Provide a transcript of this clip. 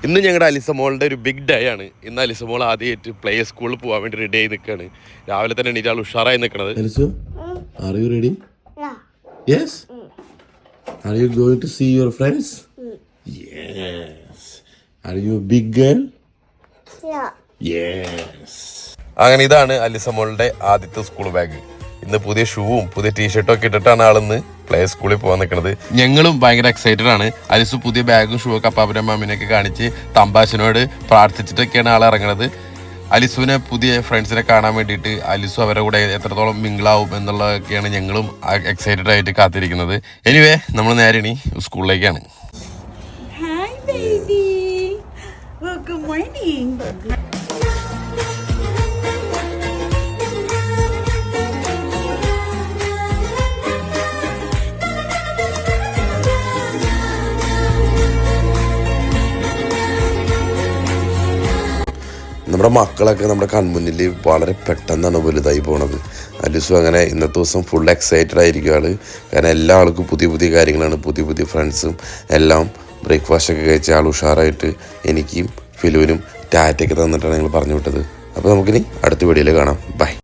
ഇന്ന് ഞങ്ങളുടെ അലിസമോളുടെ ഒരു ബിഗ് ഡേ ആണ്. ഇന്ന് അലിസമോൾ ആദ്യമായിട്ട് പ്ലേ സ്കൂളിൽ പോകാൻ വേണ്ടി റെഡി ആയി നിൽക്കുകയാണ്. രാവിലെ തന്നെ എണീറ്റ് ആൾ ഉഷാറായി നിൽക്കണത്. Are you ready? Yeah. Yes? Are you going to see your friends? Yes. Are you a big girl? Yeah. Yes. അങ്ങനെ ഇതാണ് അലിസമോളുടെ ആദ്യത്തെ സ്കൂൾ ബാഗ്. ഇന്ന് പുതിയ ഷൂവും പുതിയ ടീഷർട്ടും ഒക്കെ ഇട്ടിട്ടാണ് ആളിന്ന് പ്ലേ സ്കൂളിൽ പോകാൻ നിൽക്കുന്നത്. ഞങ്ങളും ഭയങ്കര എക്സൈറ്റഡ് ആണ്. അലിസു പുതിയ ബാഗും ഷൂ ഒക്കെ അപ്പാപ്പനും അമ്മാമിനൊക്കെ കാണിച്ച് തമ്പാശനോട് പ്രാർത്ഥിച്ചിട്ടൊക്കെയാണ് ആൾ ഇറങ്ങുന്നത്. അലിസുവിനെ പുതിയ ഫ്രണ്ട്സിനെ കാണാൻ വേണ്ടിയിട്ട് അലിസു അവരുടെ കൂടെ എത്രത്തോളം മിങ്കിളാവും എന്നുള്ളതൊക്കെയാണ് ഞങ്ങളും എക്സൈറ്റഡ് ആയിട്ട് കാത്തിരിക്കുന്നത്. എനിവേ നമ്മൾ നേരെ ഇനി സ്കൂളിലേക്കാണ്. Hi baby. Well, good morning. നമ്മുടെ മക്കളൊക്കെ നമ്മുടെ കൺമുന്നിൽ വളരെ പെട്ടെന്നാണ് വലുതായി പോണത്. അലിസു അങ്ങനെ ഇന്നത്തെ ദിവസം ഫുൾ എക്സൈറ്റഡ് ആയിരിക്കും ആള്. കാരണം എല്ലാ ആൾക്കും പുതിയ പുതിയ കാര്യങ്ങളാണ്, പുതിയ പുതിയ ഫ്രണ്ട്സും എല്ലാം. ബ്രേക്ക്ഫാസ്റ്റൊക്കെ കഴിച്ച ആൾ ഉഷാറായിട്ട് എനിക്കും ഫിലുവിനും ടാറ്റയൊക്കെ തന്നിട്ടാണ് ഞങ്ങൾ പറഞ്ഞു വിട്ടത്. അപ്പോൾ നമുക്കിനി അടുത്ത വീഡിയോയിൽ കാണാം. ബൈ.